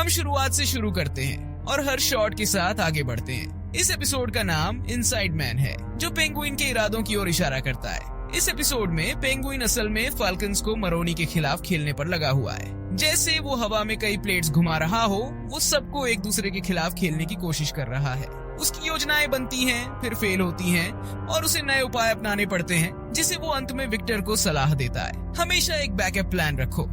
हम शुरुआत से शुरू करते हैं और हर शॉट के साथ आगे बढ़ते हैं। इस एपिसोड का नाम इनसाइड मैन है, जो पेंगुइन के इरादों की ओर इशारा करता है। इस एपिसोड में पेंगुइन असल में फाल्कन्स को मरोनी के खिलाफ खेलने पर लगा हुआ है। जैसे वो हवा में कई प्लेट्स घुमा रहा हो, वो सबको एक दूसरे के खिलाफ खेलने की कोशिश कर रहा है। उसकी योजनाएं बनती हैं, फिर फेल होती हैं और उसे नए उपाय अपनाने पड़ते हैं, जिसे वो अंत में विक्टर को सलाह देता है, हमेशा एक बैकअप प्लान रखो।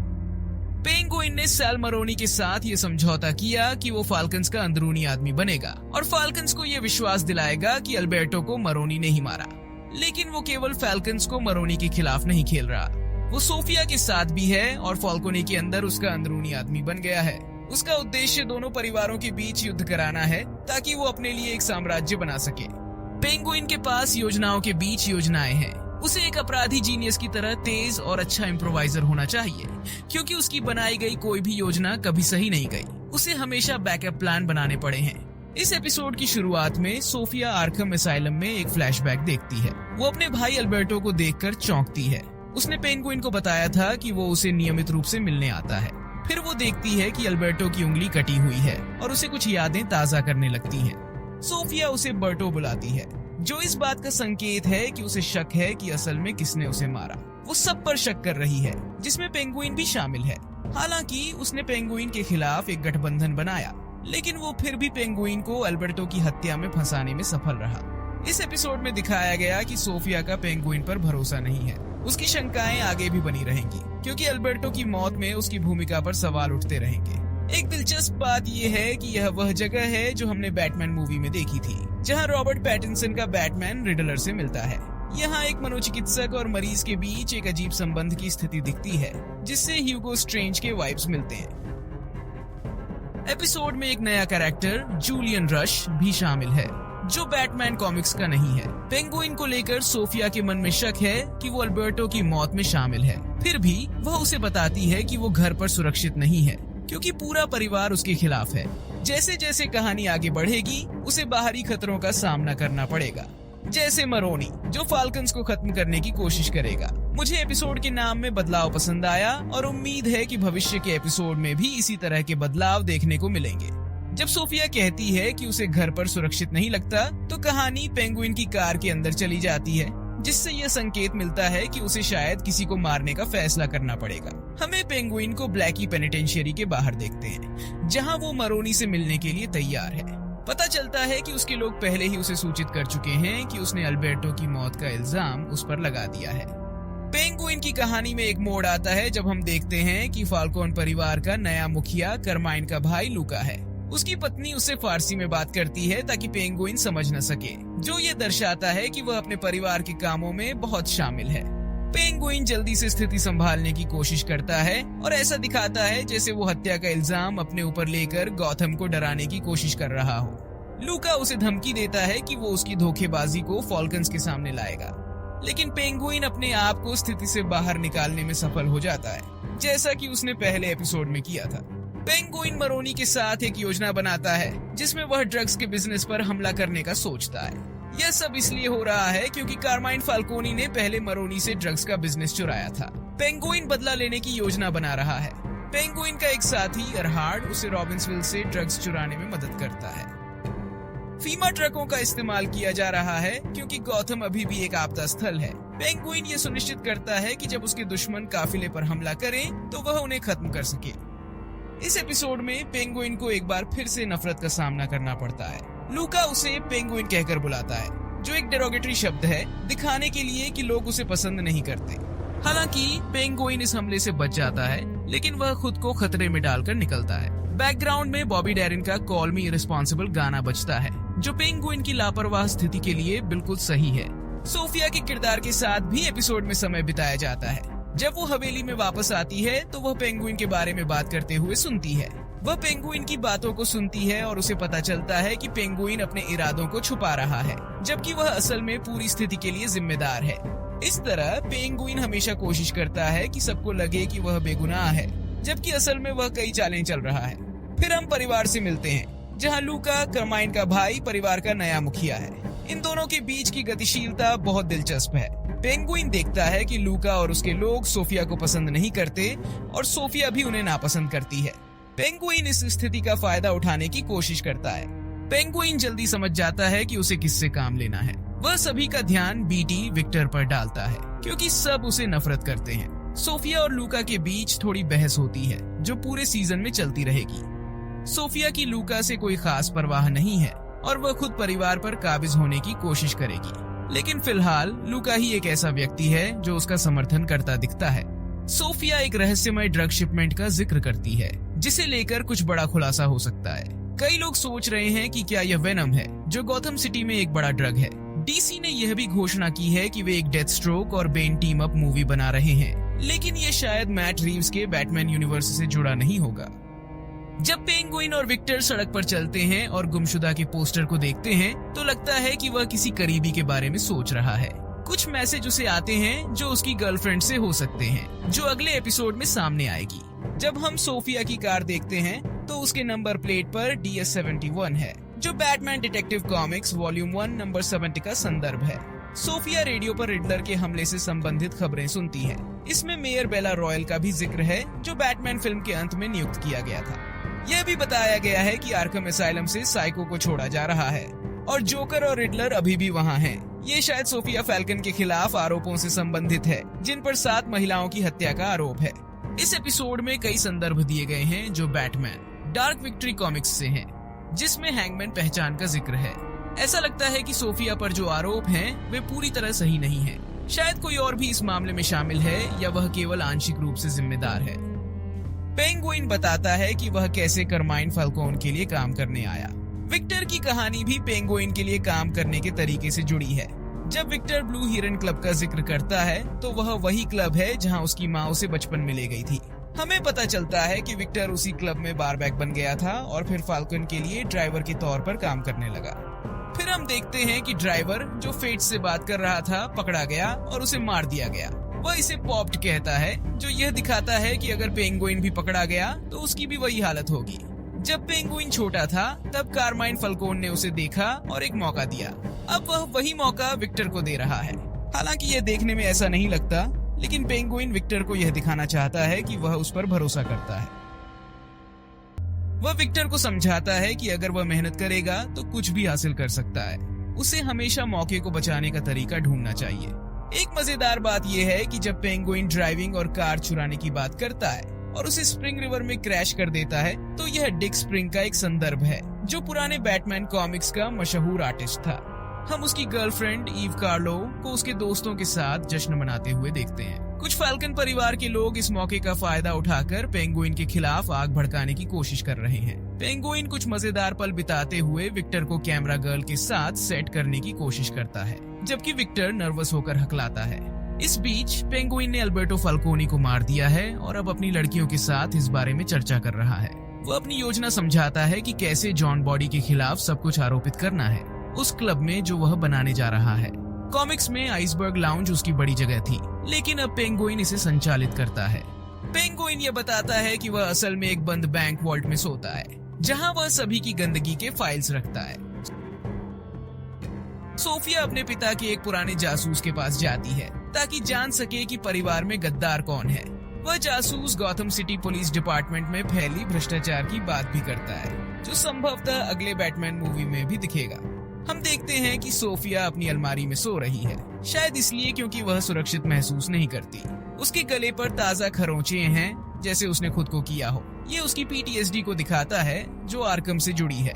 पेंगुइन ने सैल मरोनी के साथ ये समझौता किया कि वो फाल्कन्स का अंदरूनी आदमी बनेगा और फाल्कन्स को ये विश्वास दिलाएगा कि अल्बर्टो को मरोनी ने ही मारा। लेकिन वो केवल फाल्कन्स को मरोनी के खिलाफ नहीं खेल रहा, वो सोफिया के साथ भी है और फाल्कोने के अंदर उसका अंदरूनी आदमी बन गया है। उसका उद्देश्य दोनों परिवारों के बीच युद्ध कराना है, ताकि वो अपने लिए एक साम्राज्य बना सके। पेंगुइन के पास योजनाओं के बीच योजनाएं हैं। उसे एक अपराधी जीनियस की तरह तेज और अच्छा इम्प्रोवाइजर होना चाहिए, क्योंकि उसकी बनाई गई कोई भी योजना कभी सही नहीं गई। उसे हमेशा बैकअप प्लान बनाने पड़े हैं। इस एपिसोड की शुरुआत में सोफिया आर्खम एसाइलम में एक फ्लैशबैक देखती है। वो अपने भाई अल्बर्टो को देखकर चौंकती है। उसने पेंगुइन को बताया था कि वो उसे नियमित रूप से मिलने आता है। फिर वो देखती है कि अल्बर्टो की उंगली कटी हुई है और उसे कुछ यादें ताजा करने लगती हैं। सोफिया उसे बर्टो बुलाती है, जो इस बात का संकेत है कि उसे शक है कि असल में किसने उसे मारा। वो सब पर शक कर रही है, जिसमें पेंगुइन भी शामिल है। हालांकि उसने पेंगुइन के खिलाफ एक गठबंधन बनाया, लेकिन वो फिर भी पेंगुइन को अल्बर्टो की हत्या में फंसाने में सफल रहा। इस एपिसोड में दिखाया गया कि सोफिया का पेंगुइन पर भरोसा नहीं है। उसकी शंकाएं आगे भी बनी रहेंगी, क्योंकि अल्बर्टो की मौत में उसकी भूमिका पर सवाल उठते रहेंगे। एक दिलचस्प बात यह है कि यह वह जगह है जो हमने बैटमैन मूवी में देखी थी, जहां रॉबर्ट पैटिंसन का बैटमैन रिडलर से मिलता है। यहाँ एक मनोचिकित्सक और मरीज के बीच एक अजीब संबंध की स्थिति दिखती है, जिससे ह्यूगो स्ट्रेंज के वाइब्स मिलते हैं। एपिसोड में एक नया कैरेक्टर जूलियन रश भी शामिल है, जो बैटमैन कॉमिक्स का नहीं है। पेंगुइन को लेकर सोफिया के मन में शक है कि वो अल्बर्टो की मौत में शामिल है। फिर भी वह उसे बताती है कि वो घर पर सुरक्षित नहीं है, क्योंकि पूरा परिवार उसके खिलाफ है। जैसे जैसे कहानी आगे बढ़ेगी, उसे बाहरी खतरों का सामना करना पड़ेगा, जैसे मरोनी, जो फाल्कन्स को खत्म करने की कोशिश करेगा। मुझे एपिसोड के नाम में बदलाव पसंद आया और उम्मीद है कि भविष्य के एपिसोड में भी इसी तरह के बदलाव देखने को मिलेंगे। जब सोफिया कहती है कि उसे घर पर सुरक्षित नहीं लगता, तो कहानी पेंगुइन की कार के अंदर चली जाती है, जिससे यह संकेत मिलता है कि उसे शायद किसी को मारने का फैसला करना पड़ेगा। हमें पेंगुइन को ब्लैकी पेनिटेंशियरी के बाहर देखते हैं, जहां वो मरोनी से मिलने के लिए तैयार है। पता चलता है कि उसके लोग पहले ही उसे सूचित कर चुके हैं कि उसने अल्बर्टो की मौत का इल्जाम उस पर लगा दिया है। पेंगुइन की कहानी में एक मोड़ आता है जब हम देखते हैं कि फाल्कोन परिवार का नया मुखिया करमाइन का भाई लूका है। उसकी पत्नी उससे फारसी में बात करती है ताकि पेंगुइन समझ न सके, जो ये दर्शाता है कि वह अपने परिवार के कामों में बहुत शामिल है। पेंगुइन जल्दी से स्थिति संभालने की कोशिश करता है और ऐसा दिखाता है जैसे वो हत्या का इल्जाम अपने ऊपर लेकर गौथम को डराने की कोशिश कर रहा हो। लूका उसे धमकी देता है कि वो उसकी धोखेबाजी को फाल्कन्स के सामने लाएगा, लेकिन पेंगुइन अपने आप को स्थिति से बाहर निकालने में सफल हो जाता है, जैसा कि उसने पहले एपिसोड में किया था। पेंगुइन मरोनी के साथ एक योजना बनाता है, जिसमें वह ड्रग्स के बिजनेस पर हमला करने का सोचता है। यह सब इसलिए हो रहा है क्योंकि कार्माइन फाल्कोनी ने पहले मरोनी से ड्रग्स का बिजनेस चुराया था। पेंगुइन बदला लेने की योजना बना रहा है। पेंगुइन का एक साथी अरहार्ड उसे रॉबिन्सविल से ड्रग्स चुराने में मदद करता है। फीमा ट्रकों का इस्तेमाल किया जा रहा है क्योंकि गौथम अभी भी एक आपदा स्थल है। पेंगुइन ये सुनिश्चित करता है कि जब उसके दुश्मन काफिले पर हमला करें तो वह उन्हें खत्म कर सके। इस एपिसोड में पेंगुइन को एक बार फिर से नफरत का सामना करना पड़ता है। लूका उसे पेंगुइन कहकर बुलाता है, जो एक डेरोगेटरी शब्द है, दिखाने के लिए कि लोग उसे पसंद नहीं करते। हालांकि पेंगुइन इस हमले से बच जाता है, लेकिन वह खुद को खतरे में डालकर निकलता है। बैकग्राउंड में बॉबी डैरिन का कॉल मी इररिस्पॉन्सिबल गाना बजता है, जो पेंगुइन की लापरवाह स्थिति के लिए बिल्कुल सही है। सोफिया के किरदार के साथ भी एपिसोड में समय बिताया जाता है। जब वो हवेली में वापस आती है तो वह पेंगुइन के बारे में बात करते हुए सुनती है। वह पेंगुइन की बातों को सुनती है और उसे पता चलता है कि पेंगुइन अपने इरादों को छुपा रहा है, जबकि वह असल में पूरी स्थिति के लिए जिम्मेदार है। इस तरह पेंगुइन हमेशा कोशिश करता है कि सबको लगे कि वह बेगुनाह है, जबकि असल में वह कई चालें चल रहा है। फिर हम परिवार से मिलते हैं, जहां लूका कार्माइन का भाई परिवार का नया मुखिया है। इन दोनों के बीच की गतिशीलता बहुत दिलचस्प है। पेंगुइन देखता है कि लूका और उसके लोग सोफिया को पसंद नहीं करते और सोफिया भी उन्हें नापसंद करती है। पेंगुइन इस स्थिति का फायदा उठाने की कोशिश करता है। पेंगुइन जल्दी समझ जाता है कि उसे किससे काम लेना है। वह सभी का ध्यान बीटी विक्टर पर डालता है क्योंकि सब उसे नफरत करते हैं। सोफिया और लूका के बीच थोड़ी बहस होती है जो पूरे सीजन में चलती रहेगी। सोफिया की लूका से कोई खास परवाह नहीं है और वह खुद परिवार पर काबिज होने की कोशिश करेगी, लेकिन फिलहाल लूका ही एक ऐसा व्यक्ति है जो उसका समर्थन करता दिखता है। सोफिया एक रहस्यमय ड्रग शिपमेंट का जिक्र करती है जिसे लेकर कुछ बड़ा खुलासा हो सकता है। कई लोग सोच रहे हैं कि क्या यह वेनम है जो गॉथम सिटी में एक बड़ा ड्रग है। डीसी ने यह भी घोषणा की है कि वे एक डेथ स्ट्रोक और बेन टीम अप मूवी बना रहे हैं, लेकिन यह शायद मैट रीव्स के बैटमैन यूनिवर्स से जुड़ा नहीं होगा। जब पेंगुइन और विक्टर सड़क पर चलते हैं और गुमशुदा के पोस्टर को देखते हैं तो लगता है कि वह किसी करीबी के बारे में सोच रहा है। कुछ मैसेज उसे आते हैं जो उसकी गर्लफ्रेंड से हो सकते हैं, जो अगले एपिसोड में सामने आएगी। जब हम सोफिया की कार देखते हैं तो उसके नंबर प्लेट पर DS71 है, जो Batman detective comics volume 1 number 70 का संदर्भ है। सोफिया रेडियो पर रिडलर के हमले से संबंधित खबरें सुनती है। इसमें मेयर बेला रॉयल का भी जिक्र है जो बैटमैन फिल्म के अंत में नियुक्त किया गया था। यह भी बताया गया है कि आर्कम एसाइलम से साइको को छोड़ा जा रहा है और जोकर और रिडलर अभी भी वहाँ हैं। ये शायद सोफिया फैल्कन के खिलाफ आरोपों से संबंधित है जिन पर 7 महिलाओं की हत्या का आरोप है। इस एपिसोड में कई संदर्भ दिए गए हैं जो बैटमैन डार्क विक्ट्री कॉमिक्स से हैं, जिसमें हैंगमैन पहचान का जिक्र है। ऐसा लगता है कि सोफिया पर जो आरोप हैं वे पूरी तरह सही नहीं हैं। शायद कोई और भी इस मामले में शामिल है या वह केवल आंशिक रूप से जिम्मेदार है। पेंगुइन बताता है कि वह कैसे करमाइन फाल्कोन के लिए काम करने आया। विक्टर की कहानी भी पेंगुइन के लिए काम करने के तरीके से जुड़ी है। जब विक्टर ब्लू हिरन क्लब का जिक्र करता है तो वह वही क्लब है जहां उसकी माँ उसे बचपन में ले गई थी। हमें पता चलता है कि विक्टर उसी क्लब में बारबैक बन गया था और फिर फाल्कन के लिए ड्राइवर के तौर पर काम करने लगा। फिर हम देखते हैं कि ड्राइवर जो फेट से बात कर रहा था पकड़ा गया और उसे मार दिया गया। वह इसे पॉप्ड कहता है, जो यह दिखाता है कि अगर पेंगुइन भी पकड़ा गया तो उसकी भी वही हालत होगी। जब पेंगुइन छोटा था तब कारमाइन फाल्कोन ने उसे देखा और एक मौका दिया। अब वह वही मौका विक्टर को दे रहा है। हालांकि यह देखने में ऐसा नहीं लगता, लेकिन पेंगुइन विक्टर को यह दिखाना चाहता है कि वह उस पर भरोसा करता है। वह विक्टर को समझाता है कि अगर वह मेहनत करेगा तो कुछ भी हासिल कर सकता है। उसे हमेशा मौके को बचाने का तरीका ढूंढना चाहिए। एक मजेदार बात यह है कि जब पेंगुइन ड्राइविंग और कार चुराने की बात करता है और उसे स्प्रिंग रिवर में क्रैश कर देता है तो यह डिक स्प्रिंग का एक संदर्भ है, जो पुराने बैटमैन कॉमिक्स का मशहूर आर्टिस्ट था। हम उसकी गर्लफ्रेंड ईव कार्लो को उसके दोस्तों के साथ जश्न मनाते हुए देखते हैं। कुछ फाल्कन परिवार के लोग इस मौके का फायदा उठाकर पेंगुइन के खिलाफ आग भड़काने की कोशिश कर रहे हैं। पेंगुइन कुछ मजेदार पल बिताते हुए विक्टर को कैमरा गर्ल के साथ सेट करने की कोशिश करता है, जबकि विक्टर नर्वस होकर हकलाता है। इस बीच पेंगुइन ने अल्बर्टो फाल्कोनी को मार दिया है और अब अपनी लड़कियों के साथ इस बारे में चर्चा कर रहा है। वो अपनी योजना समझाता है कि कैसे जॉन बॉडी के खिलाफ सब कुछ आरोपित करना है उस क्लब में जो वह बनाने जा रहा है। कॉमिक्स में आइसबर्ग लाउंज उसकी बड़ी जगह थी, लेकिन अब पेंगुइन इसे संचालित करता है। पेंगुइन यह बताता है कि वह असल में एक बंद बैंक वॉल्ट में सोता है, जहां वह सभी की गंदगी के फाइल्स रखता है। सोफिया अपने पिता के एक पुराने जासूस के पास जाती है ताकि जान सके कि परिवार में गद्दार कौन है। वह जासूस गॉथम सिटी पुलिस डिपार्टमेंट में फैली भ्रष्टाचार की बात भी करता है, जो संभवतः अगले बैटमैन मूवी में भी दिखेगा। हम देखते हैं कि सोफिया अपनी अलमारी में सो रही है, शायद इसलिए क्योंकि वह सुरक्षित महसूस नहीं करती। उसके गले पर ताजा खरोंचे हैं, जैसे उसने खुद को किया हो। ये उसकी PTSD को दिखाता है, जो आर्कम से जुड़ी है।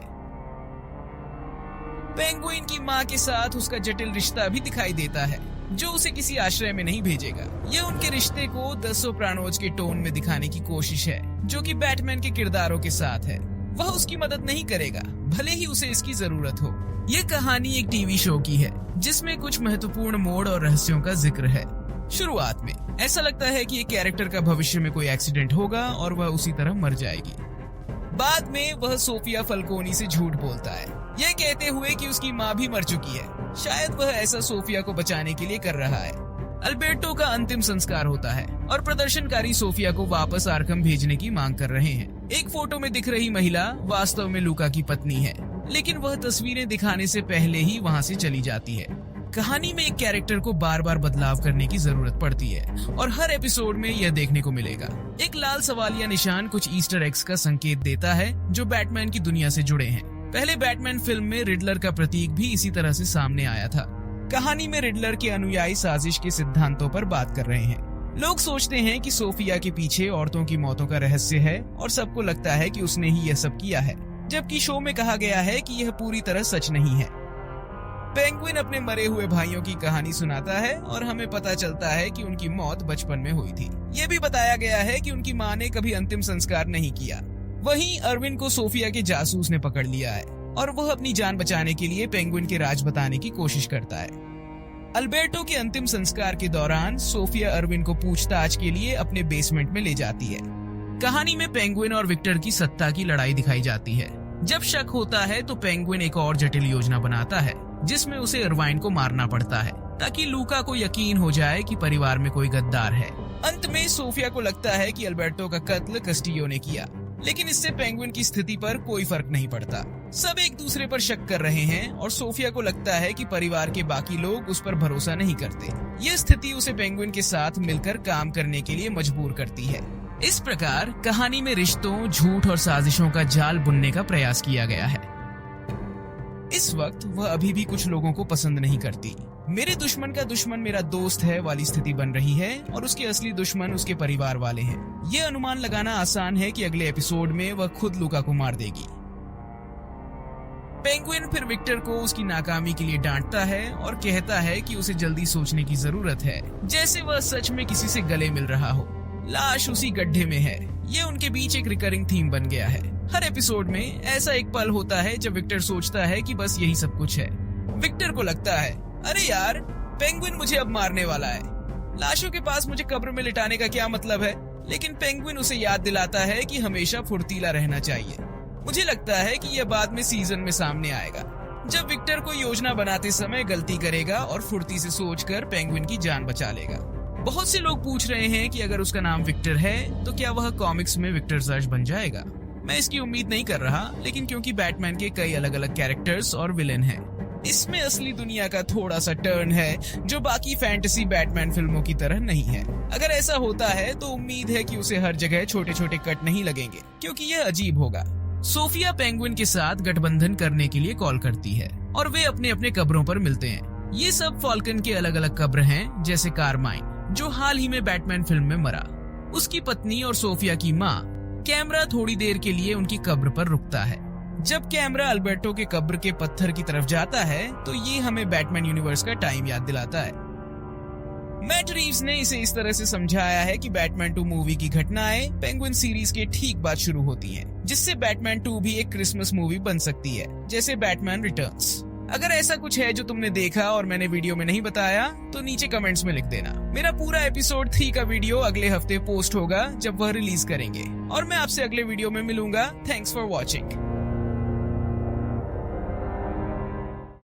पेंगुइन की माँ के साथ उसका जटिल रिश्ता भी दिखाई देता है, जो उसे किसी आश्रय में नहीं भेजेगा। यह उनके रिश्ते को द सोप्रानोज के टोन में दिखाने की कोशिश है, जो कि बैटमैन के किरदारों के साथ है। वह उसकी मदद नहीं करेगा, भले ही उसे इसकी जरूरत हो। यह कहानी एक टीवी शो की है, जिसमें कुछ महत्वपूर्ण मोड़ और रहस्यों का जिक्र है। शुरुआत में ऐसा लगता है कि एक कैरेक्टर का भविष्य में कोई एक्सीडेंट होगा और वह उसी तरह मर जाएगी। बाद में वह सोफिया फाल्कोनी से झूठ बोलता है, यह कहते हुए कि उसकी माँ भी मर चुकी है। शायद वह ऐसा सोफिया को बचाने के लिए कर रहा है। अल्बर्टो का अंतिम संस्कार होता है और प्रदर्शनकारी सोफिया को वापस आर्कम भेजने की मांग कर रहे हैं। एक फोटो में दिख रही महिला वास्तव में लूका की पत्नी है, लेकिन वह तस्वीरें दिखाने से पहले ही वहां से चली जाती है। कहानी में एक कैरेक्टर को बार बार बदलाव करने की जरूरत पड़ती है और हर एपिसोड में यह देखने को मिलेगा। एक लाल सवालिया निशान कुछ ईस्टर एग्स का संकेत देता है जो बैटमैन की दुनिया से जुड़े हैं। पहले बैटमैन फिल्म में रिडलर का प्रतीक भी इसी तरह से सामने आया था। कहानी में रिडलर के अनुयायी साजिश के सिद्धांतों पर बात कर रहे हैं। लोग सोचते हैं कि सोफिया के पीछे औरतों की मौतों का रहस्य है और सबको लगता है कि उसने ही यह सब किया है, जबकि शो में कहा गया है कि यह पूरी तरह सच नहीं है। पेंगुइन अपने मरे हुए भाइयों की कहानी सुनाता है और हमें पता चलता है कि उनकी मौत बचपन में हुई थी। ये भी बताया गया है कि उनकी मां ने कभी अंतिम संस्कार नहीं किया। वहीं अर्विन को सोफिया के जासूस ने पकड़ लिया है और वह अपनी जान बचाने के लिए पेंगुइन के राज बताने की कोशिश करता है। अल्बर्टो के अंतिम संस्कार के दौरान सोफिया अर्विन को पूछताछ के लिए अपने बेसमेंट में ले जाती है। कहानी में पेंगुइन और विक्टर की सत्ता की लड़ाई दिखाई जाती है। जब शक होता है तो पेंगुइन एक और जटिल योजना बनाता है जिसमें उसे इरवाइन को मारना पड़ता है ताकि लूका को यकीन हो जाए कि परिवार में कोई गद्दार है। अंत में सोफिया को लगता है कि अल्बर्टो का कत्ल कस्टियो ने किया, लेकिन इससे पेंगुइन की स्थिति पर कोई फर्क नहीं पड़ता। सब एक दूसरे पर शक कर रहे हैं और सोफिया को लगता है कि परिवार के बाकी लोग उस पर भरोसा नहीं करते। यह स्थिति उसे पेंगुइन के साथ मिलकर काम करने के लिए मजबूर करती है। इस प्रकार कहानी में रिश्तों, झूठ और साजिशों का जाल बुनने का प्रयास किया गया है। इस वक्त वह अभी भी कुछ लोगों को पसंद नहीं करती। मेरे दुश्मन का दुश्मन मेरा दोस्त है वाली स्थिति बन रही है और उसके असली दुश्मन उसके परिवार वाले हैं। यह अनुमान लगाना आसान है कि अगले एपिसोड में वह खुद लूका को मार देगी। पेंगुइन फिर विक्टर को उसकी नाकामी के लिए डांटता है और कहता है कि उसे जल्दी सोचने की जरूरत है, जैसे वह सच में किसी से गले मिल रहा हो। लाश उसी गड्ढे में है। ये उनके बीच एक रिकरिंग थीम बन गया है। हर एपिसोड में ऐसा एक पल होता है जब विक्टर सोचता है कि बस यही सब कुछ है। विक्टर को लगता है, अरे यार, पेंगुइन मुझे अब मारने वाला है। लाशों के पास मुझे कब्र में लिटाने का क्या मतलब है? लेकिन पेंगुइन उसे याद दिलाता है कि हमेशा फुर्तीला रहना चाहिए। मुझे लगता है कि यह बाद में सीजन में सामने आएगा, जब विक्टर को योजना बनाते समय गलती करेगा और फुर्ती से सोचकर पेंगुइन की जान बचा लेगा। बहुत से लोग पूछ रहे हैं कि अगर उसका नाम विक्टर है तो क्या वह कॉमिक्स में विक्टर सर्च बन जाएगा। मैं इसकी उम्मीद नहीं कर रहा, लेकिन क्योंकि बैटमैन के कई अलग अलग कैरेक्टर्स और विलेन हैं, इसमें असली दुनिया का थोड़ा सा टर्न है जो बाकी फैंटेसी बैटमैन फिल्मों की तरह नहीं है। अगर ऐसा होता है तो उम्मीद है कि उसे हर जगह छोटे छोटे कट नहीं लगेंगे, क्योंकि यह अजीब होगा। सोफिया पेंगुइन के साथ गठबंधन करने के लिए कॉल करती है और वे अपने अपने कब्रों पर मिलते हैं। ये सब फॉल्कन के अलग अलग कब्र हैं, जैसे कारमाइन जो हाल ही में बैटमैन फिल्म में मरा, उसकी पत्नी और सोफिया की माँ। कैमरा थोड़ी देर के लिए उनकी कब्र पर रुकता है। जब कैमरा अल्बर्टो के कब्र के पत्थर की तरफ जाता है तो ये हमें बैटमैन यूनिवर्स का टाइम याद दिलाता है। मैट रीव्स ने इसे इस तरह से समझाया है कि बैटमैन 2 मूवी की घटनाएं पेंगुइन सीरीज के ठीक बाद शुरू होती हैं, जिससे बैटमैन 2 भी एक क्रिसमस मूवी बन सकती है, जैसे बैटमैन रिटर्न्स। अगर ऐसा कुछ है जो तुमने देखा और मैंने वीडियो में नहीं बताया तो नीचे कमेंट्स में लिख देना। मेरा पूरा एपिसोड 3 का वीडियो अगले हफ्ते पोस्ट होगा जब वह रिलीज करेंगे, और मैं आपसे अगले वीडियो में मिलूंगा। Thanks for watching.